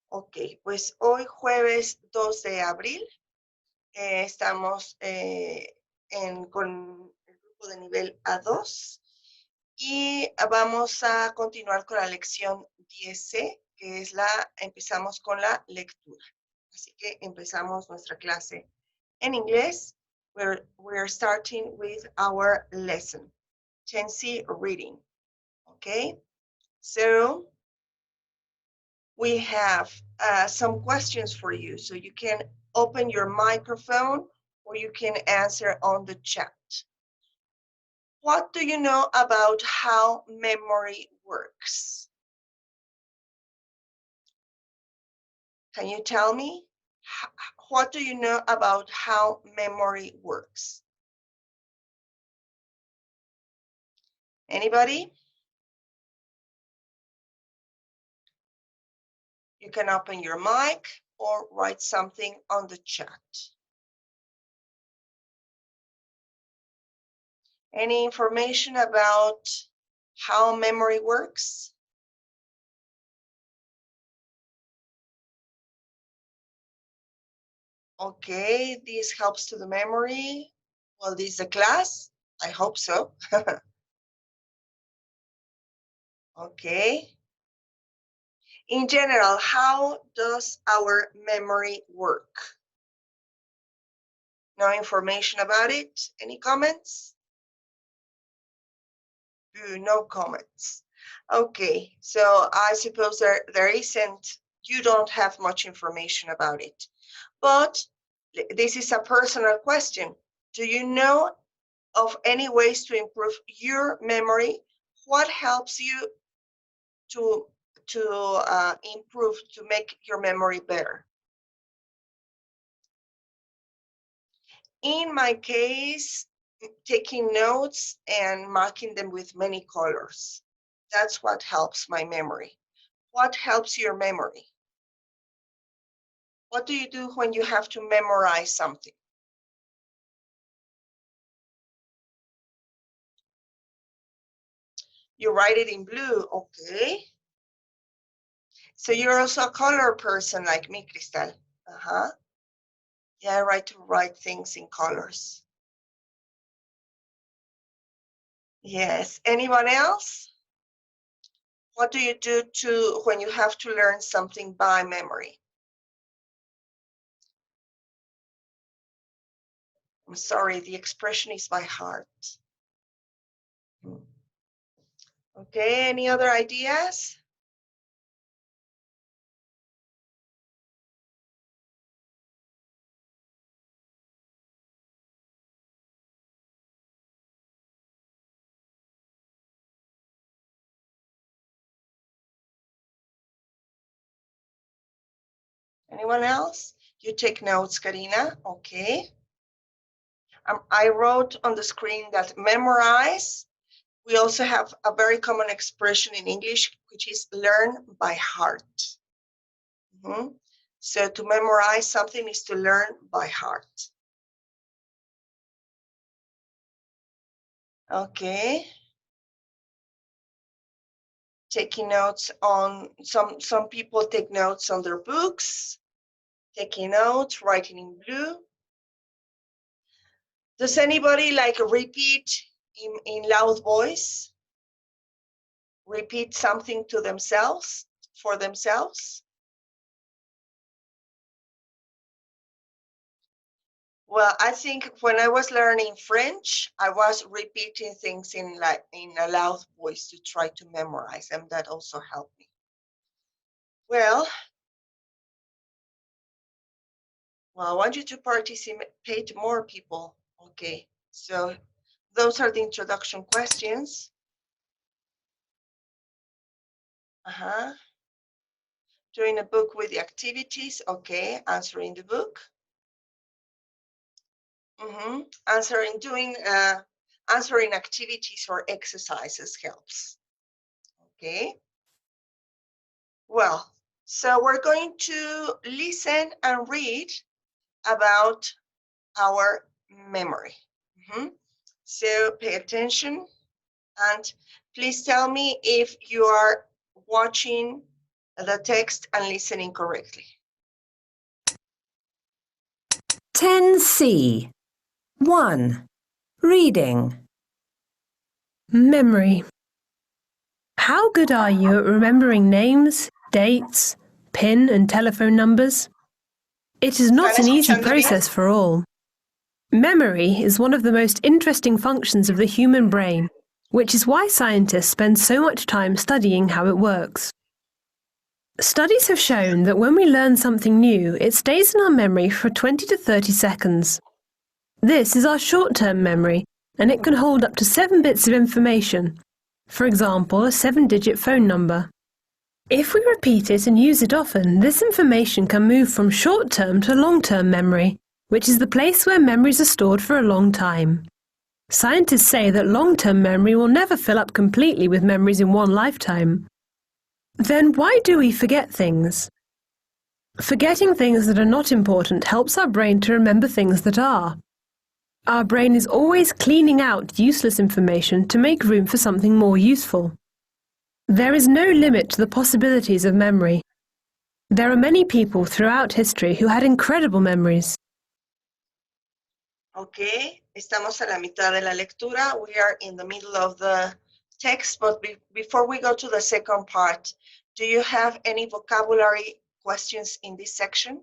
Ok, pues hoy jueves 2 de abril estamos con el grupo de nivel A2 y vamos a continuar con la lección 10C, que es empezamos con la lectura. Así que empezamos nuestra clase en inglés. We're starting with our lesson, 10C reading. Okay, so we have some questions for you. So you can open your microphone or you can answer on the chat. What do you know about how memory works? Can you tell me? What do you know about how memory works? Anybody? You can open your mic or write something on the chat. Any information about how memory works? Okay, this helps to the memory. Well, this is a class. I hope so. Okay. In general, how does our memory work? No information about it? Any comments? No comments. Okay, so I suppose there isn't, you don't have much information about it. But this is a personal question. Do you know of any ways to improve your memory? What helps you to improve, to make your memory better? In my case, taking notes and marking them with many colors. That's what helps my memory. What helps your memory? What do you do when you have to memorize something? You write it in blue, okay. So you're also a color person like me, Cristal. Uh-huh. Yeah, I like to write things in colors. Yes. Anyone else? What do you do when you have to learn something by memory? I'm sorry, the expression is by heart. Okay, any other ideas? Anyone else? You take notes, Karina. Okay. I wrote on the screen that memorize. We also have a very common expression in English, which is learn by heart. So to memorize something is to learn by heart. Okay. Taking notes on, some people take notes on their books, taking notes, writing in blue. Does anybody like repeat in loud voice? Repeat something to themselves, for themselves? Well, I think when I was learning French, I was repeating things in a loud voice to try to memorize them. That also helped me. Well, I want you to participate more, people. Okay, so those are the introduction questions. Doing a book with the activities. Okay, answering the book. Answering activities or exercises helps. Okay. Well, so we're going to listen and read about our memory. So pay attention and please tell me if you are watching the text and listening correctly. 10C. 1. Reading. Memory. How good are you at remembering names, dates, PIN and telephone numbers? It is not an easy process for all. Memory is one of the most interesting functions of the human brain, which is why scientists spend so much time studying how it works. Studies have shown that when we learn something new, it stays in our memory for 20 to 30 seconds. This is our short-term memory, and it can hold up to 7 bits of information. For example, a 7-digit phone number. If we repeat it and use it often, this information can move from short-term to long-term memory, which is the place where memories are stored for a long time. Scientists say that long-term memory will never fill up completely with memories in one lifetime. Then why do we forget things? Forgetting things that are not important helps our brain to remember things that are. Our brain is always cleaning out useless information to make room for something more useful. There is no limit to the possibilities of memory. There are many people throughout history who had incredible memories. Okay, estamos a la mitad de la lectura. We are in the middle of the text, but before we go to the second part, do you have any vocabulary questions in this section?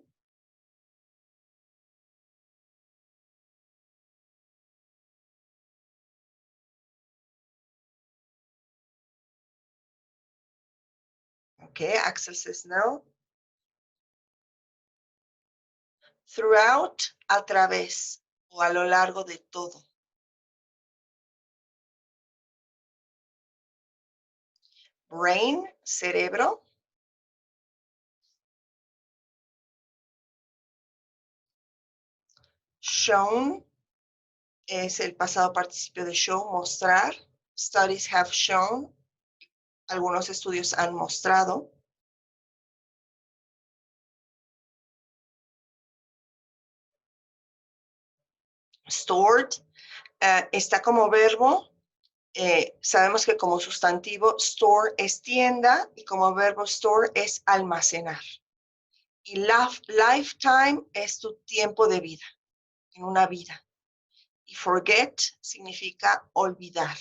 Okay, Axel says no. Throughout, a través, o a lo largo de todo. Brain, cerebro. Shown es el pasado participio de show, mostrar. Studies have shown. Algunos estudios han mostrado. Stored está como verbo. Sabemos que como sustantivo store es tienda y como verbo store es almacenar. Y lifetime es tu tiempo de vida, en una vida. Y forget significa olvidar.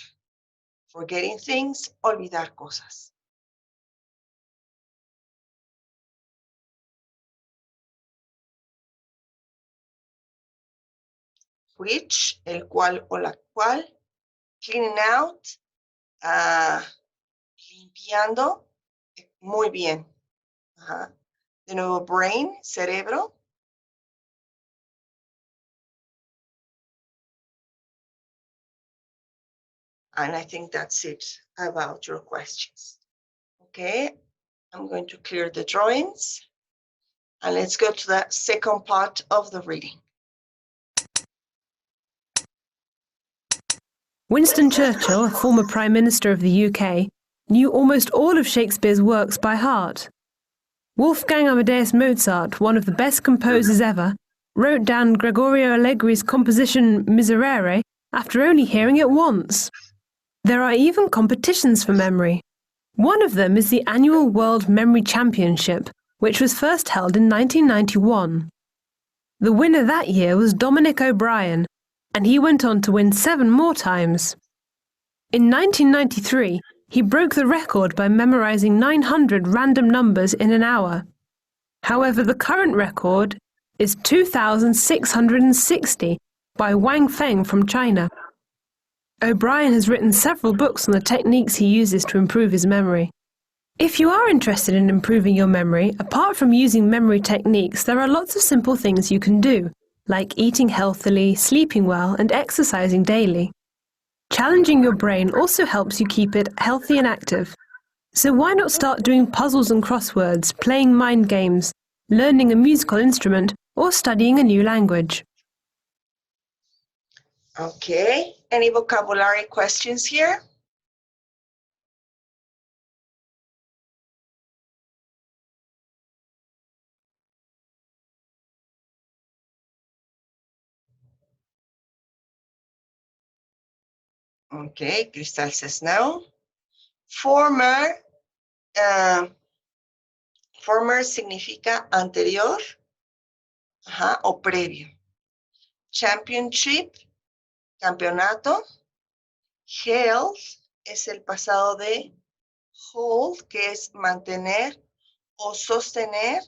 Forgetting things, olvidar cosas. Which, el cual o la cual. Cleaning out, limpiando. Muy bien. Ajá. De nuevo, brain, cerebro. And I think that's it about your questions. Okay, I'm going to clear the drawings. And let's go to the second part of the reading. Winston Churchill, a former Prime Minister of the UK, knew almost all of Shakespeare's works by heart. Wolfgang Amadeus Mozart, one of the best composers ever, wrote down Gregorio Allegri's composition Miserere after only hearing it once. There are even competitions for memory. One of them is the annual World Memory Championship, which was first held in 1991. The winner that year was Dominic O'Brien, and he went on to win 7 more times. In 1993, he broke the record by memorizing 900 random numbers in an hour. However, the current record is 2,660 by Wang Feng from China. O'Brien has written several books on the techniques he uses to improve his memory. If you are interested in improving your memory, apart from using memory techniques, there are lots of simple things you can do, like eating healthily, sleeping well, and exercising daily. Challenging your brain also helps you keep it healthy and active. So why not start doing puzzles and crosswords, playing mind games, learning a musical instrument, or studying a new language? Okay, any vocabulary questions here? Okay, Cristal says no. Former, Former significa anterior, o previo. Championship, campeonato. Held es el pasado de hold, que es mantener o sostener.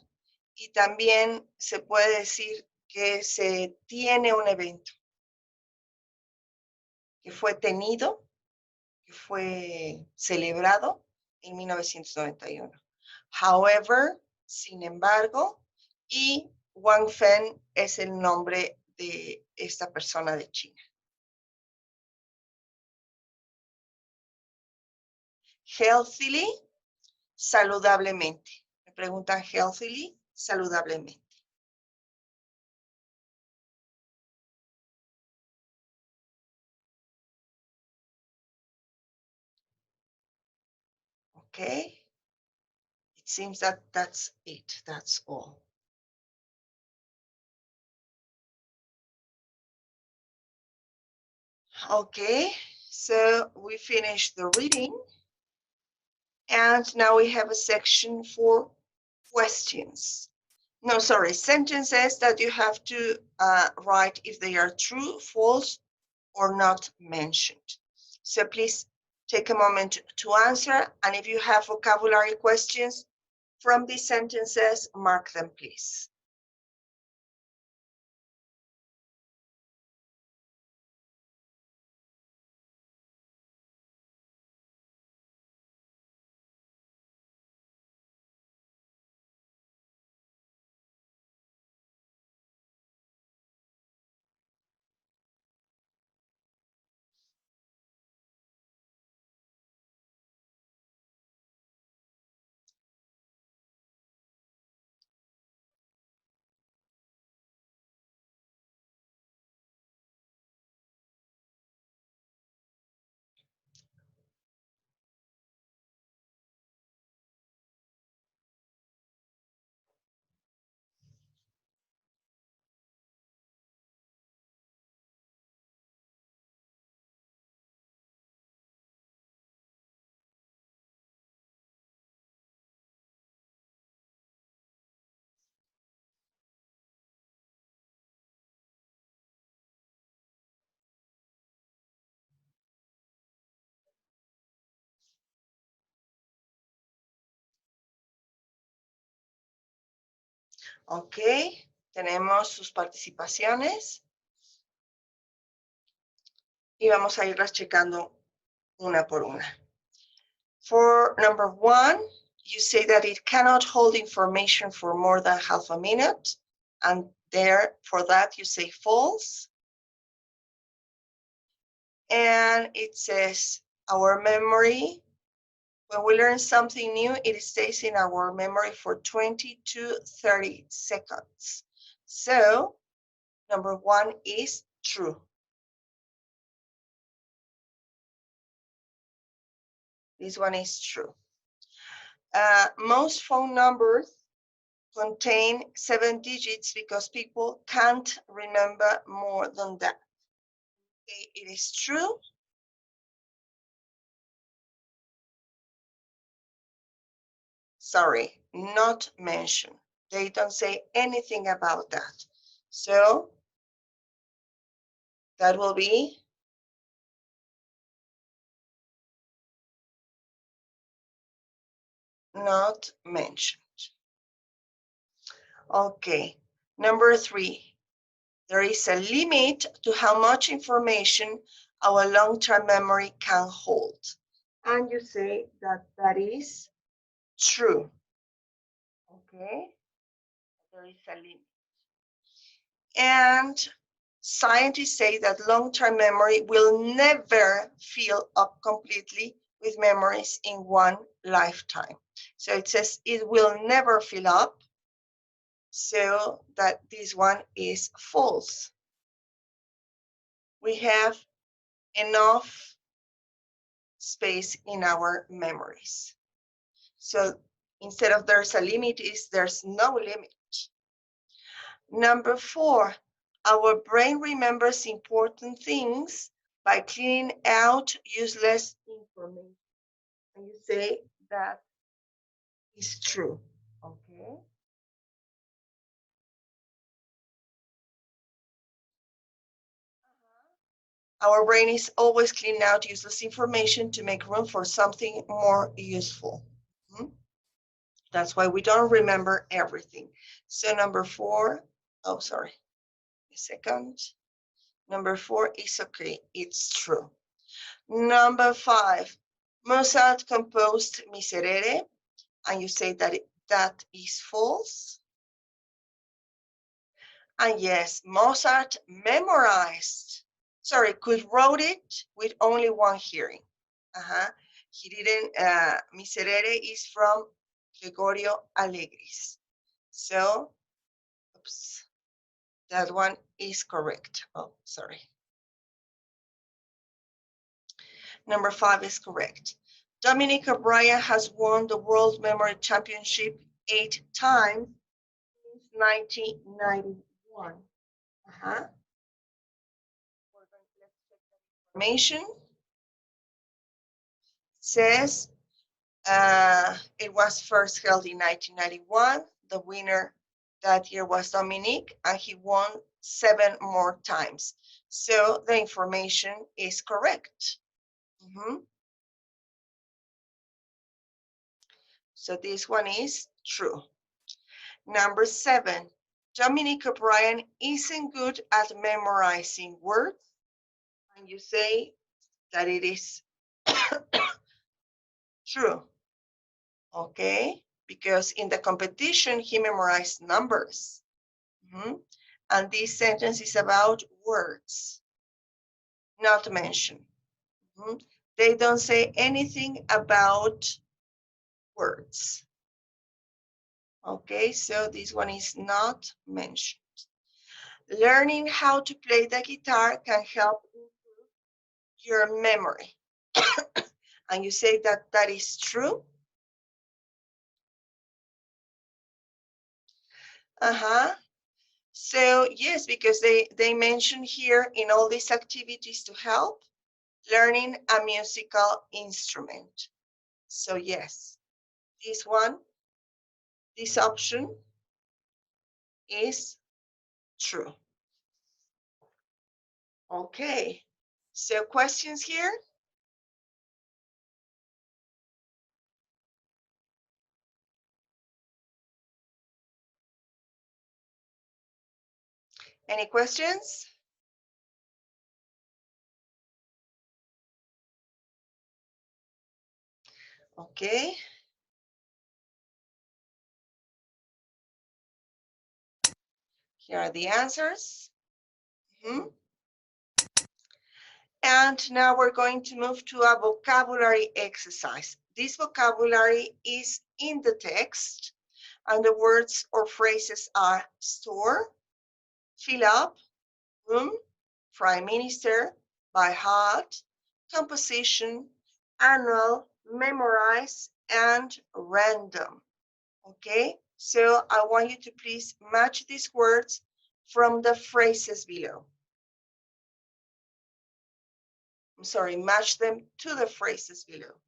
Y también se puede decir que se tiene un evento, que fue tenido, que fue celebrado en 1991. However, sin embargo, y Wang Fen es el nombre de esta persona de China. Healthily, saludablemente. Me preguntan healthily, saludablemente. Okay. It seems that that's it. That's all. Okay, so we finished the reading. And now we have a section for questions. No, sorry, sentences that you have to write if they are true, false, or not mentioned. So please take a moment to answer. And if you have vocabulary questions from these sentences, mark them, please. Ok, tenemos sus participaciones y vamos a irlas checando una por una. For number one, you say that it cannot hold information for more than half a minute, and there, for that, you say false. And it says our memory, when we learn something new, it stays in our memory for 20 to 30 seconds. So, number one is true. This one is true. Most phone numbers contain 7 digits because people can't remember more than that. Okay, it is true. Sorry, not mentioned. They don't say anything about that. So that will be not mentioned. Okay, number 3. There is a limit to how much information our long-term memory can hold. And you say that that is true. Okay, there is a limit. And scientists say that long-term memory will never fill up completely with memories in one lifetime. So it says it will never fill up. So that this one is false. We have enough space in our memories. So instead of there's a limit, is there's no limit. Number 4, our brain remembers important things by cleaning out useless information. And you say that is true. Okay. Okay. Our brain is always cleaning out useless information to make room for something more useful. That's why we don't remember everything. So number 4, oh, sorry, a second. Number 4 is okay, it's true. Number 5, Mozart composed Miserere, and you say that that is false. And yes, Mozart wrote it with only one hearing. He didn't, Miserere is from Gregorio Allegris. So, oops, that one is correct. Oh, sorry. Number 5 is correct. Dominic O'Brien has won the World Memory Championship 8 times since 1991. Information says it was first held in 1991. The winner that year was Dominique, and he won 7 more times. So the information is correct. So this one is true. Number 7, Dominic O'Brien isn't good at memorizing words, and you say that it is true. Okay, because in the competition, he memorized numbers. And this sentence is about words, not mentioned. They don't say anything about words. Okay, so this one is not mentioned. Learning how to play the guitar can help improve your memory. And you say that that is true. So yes, because they mention here in all these activities to help learning a musical instrument. So yes, this option is true. Okay, so questions here? Any questions? Okay. Here are the answers. And now we're going to move to a vocabulary exercise. This vocabulary is in the text, and the words or phrases are store, fill up, room, prime minister, by heart, composition, annual, memorize, and random. Okay, so I want you to please match these words from the phrases below. I'm sorry, match them to the phrases below.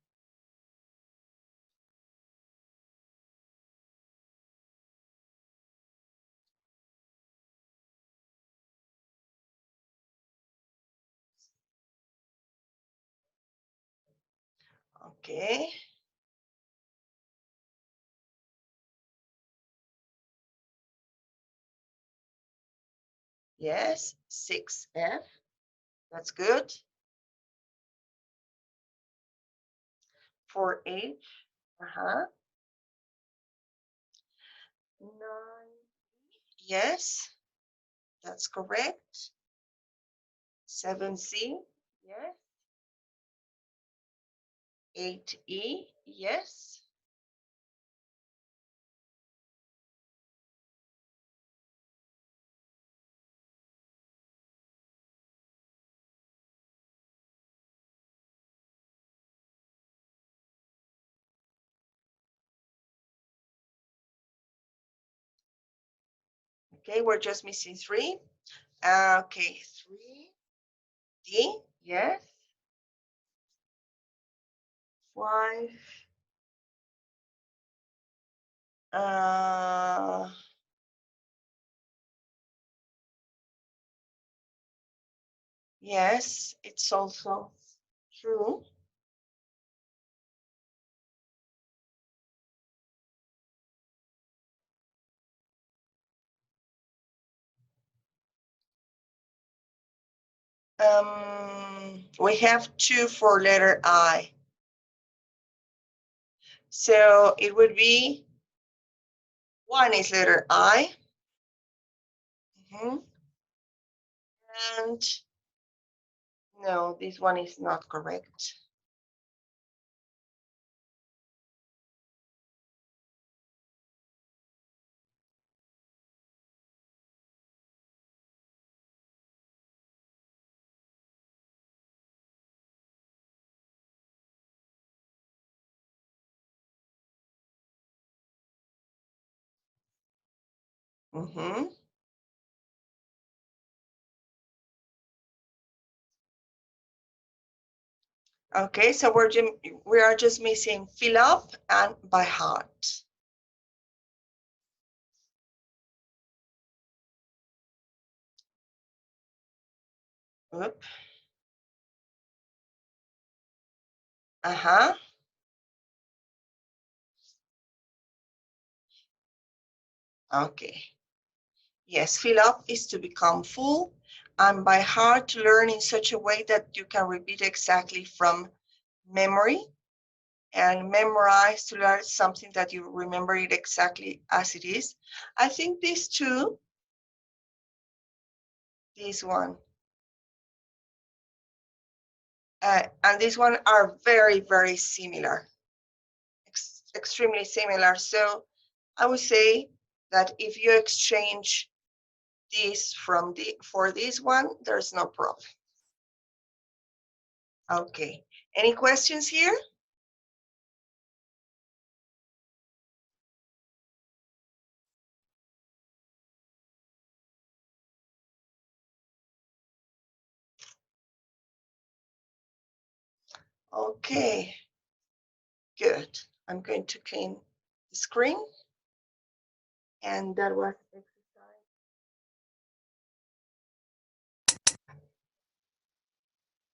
Okay. Yes, 6F. That's good. 4H. 9. Yes, that's correct. 7C. Yes. 8E. Yes. Okay, we're just missing 3. Okay, 3D. Yes. 5. Yes, it's also true. We have 2 for letter I. So it would be 1 is letter I. And no, this one is not correct. Okay, so we are just missing fill up and by heart. Oop. Okay. Yes, fill up is to become full, and by heart to learn in such a way that you can repeat exactly from memory, and memorize to learn something that you remember it exactly as it is. I think these two, this one, and this one are very, very similar, extremely similar. So I would say that if you exchange this for this one, there's no problem. Okay, any questions here? Okay, good. I'm going to clean the screen. And that was exercise.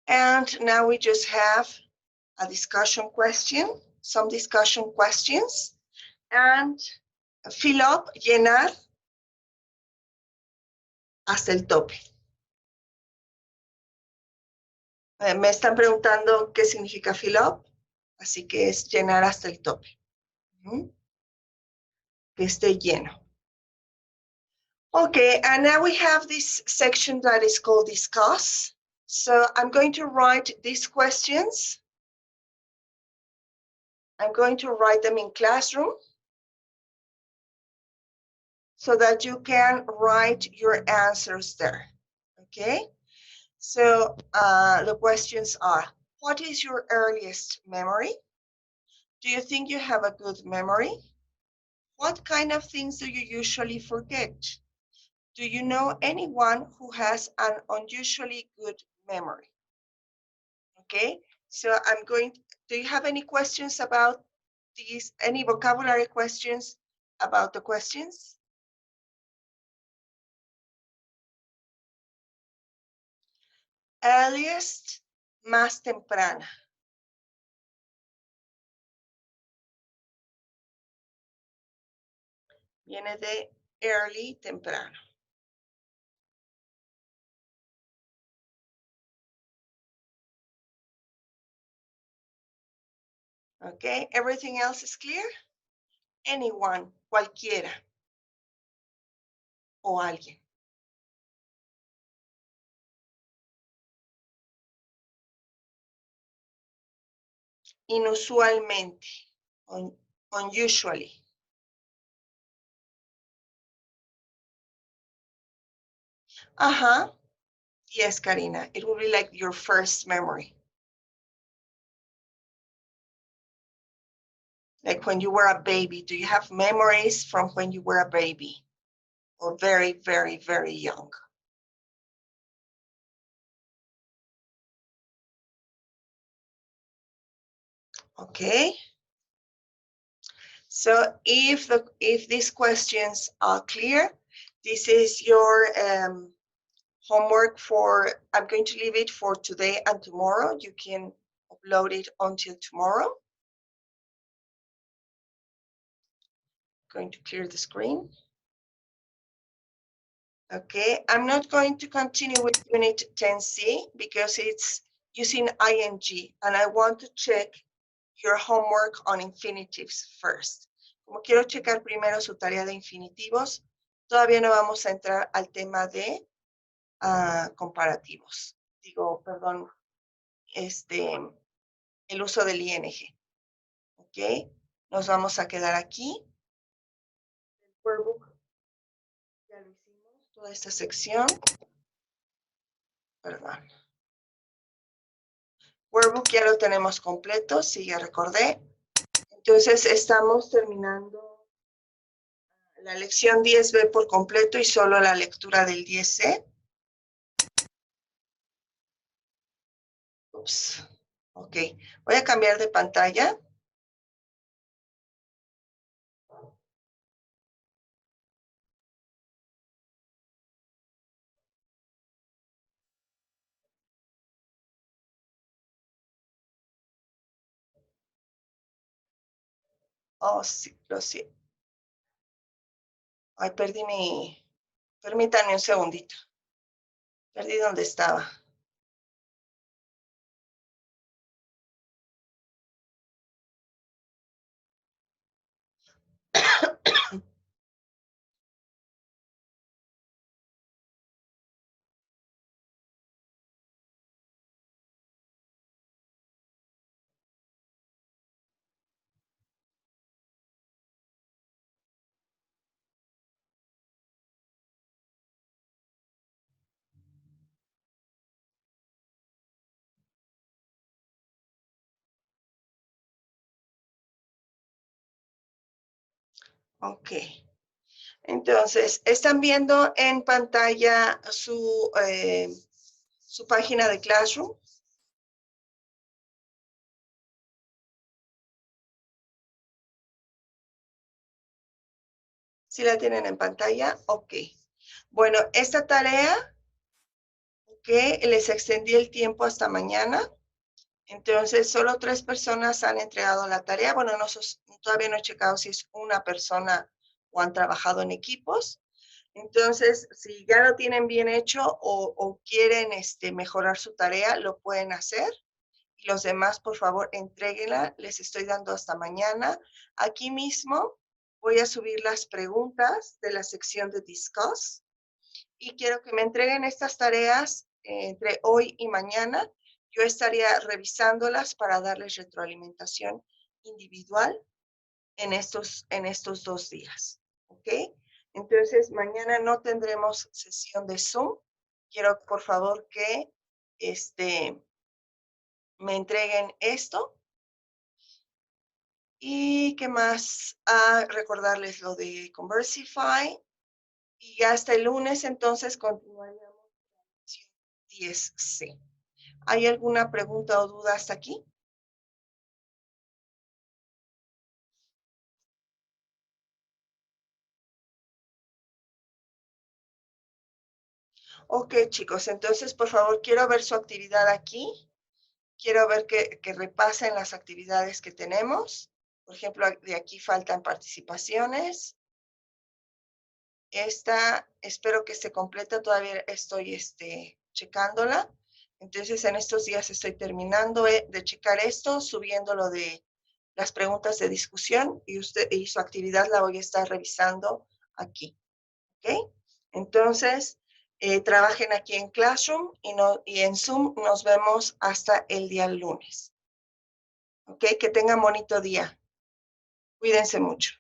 And now we just have a discussion question, some discussion questions, and fill up, llenar hasta el tope. Me están preguntando qué significa fill up, así que es llenar hasta el tope. Que esté lleno. Okay, and now we have this section that is called discuss. So I'm going to write these questions. I'm going to write them in Classroom so that you can write your answers there. Okay, so the questions are, what is your earliest memory? Do you think you have a good memory? What kind of things do you usually forget? Do you know anyone who has an unusually good memory? Okay, so I'm going, do you have any questions about these, any vocabulary questions about the questions? Earliest, más temprana. Viene de early, temprano. Okay, everything else is clear? Anyone, cualquiera. O alguien. Inusualmente. Unusually. Yes, Karina, it will be like your first memory. Like when you were a baby. Do you have memories from when you were a baby? Or very, very, very young? Okay. So if these questions are clear, this is your homework for, I'm going to leave it for today and tomorrow. You can upload it until tomorrow. Going to clear the screen. Okay, I'm not going to continue with Unit 10C because it's using ing, and I want to check your homework on infinitives first. Como quiero checar primero su tarea de infinitivos, todavía no vamos a entrar al tema de comparativos. Digo, perdón, el uso del ing. Ok, nos vamos a quedar aquí. El workbook ya lo hicimos, toda esta sección. Perdón. Workbook ya lo tenemos completo, sí, ya recordé. Entonces estamos terminando la lección 10B por completo y solo la lectura del 10C. Ups. Ok, voy a cambiar de pantalla. Oh, sí, lo sé. Ay, perdí mi... Permítanme un segundito. Perdí donde estaba. Ok. Entonces, ¿están viendo en pantalla su página de Classroom? ¿Sí la tienen en pantalla? Ok. Bueno, esta tarea, ok, les extendí el tiempo hasta mañana. Entonces, solo 3 personas han entregado la tarea. Bueno, todavía no he checado si es una persona o han trabajado en equipos. Entonces, si ya lo tienen bien hecho o quieren mejorar su tarea, lo pueden hacer. Y los demás, por favor, entréguenla. Les estoy dando hasta mañana. Aquí mismo voy a subir las preguntas de la sección de Discuss. Y quiero que me entreguen estas tareas entre hoy y mañana. Yo estaría revisándolas para darles retroalimentación individual en estos 2 días. ¿Ok? Entonces, mañana no tendremos sesión de Zoom. Quiero, por favor, que me entreguen esto. ¿Y qué más? Recordarles lo de Conversify. Y hasta el lunes, entonces, continuaríamos con la lección 10C. ¿Hay alguna pregunta o duda hasta aquí? Ok, chicos, entonces, por favor, quiero ver su actividad aquí. Quiero ver que repasen las actividades que tenemos. Por ejemplo, de aquí faltan participaciones. Esta, espero que esté completa, todavía estoy checándola. Entonces, en estos días estoy terminando de checar esto, subiendo lo de las preguntas de discusión y su actividad la voy a estar revisando aquí. ¿Ok? Entonces, trabajen aquí en Classroom y en Zoom nos vemos hasta el día lunes. ¿Ok? Que tengan bonito día. Cuídense mucho.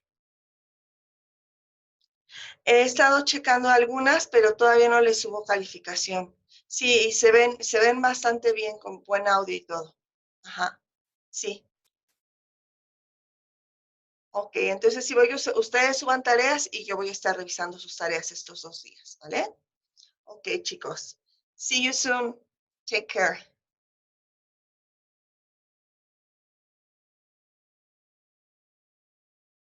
He estado checando algunas, pero todavía no les subo calificación. Sí, se ven bastante bien con buen audio y todo. Ajá, sí. Ok, entonces si ustedes suban tareas y yo voy a estar revisando sus tareas estos 2 días, ¿vale? Ok, chicos. See you soon. Take care.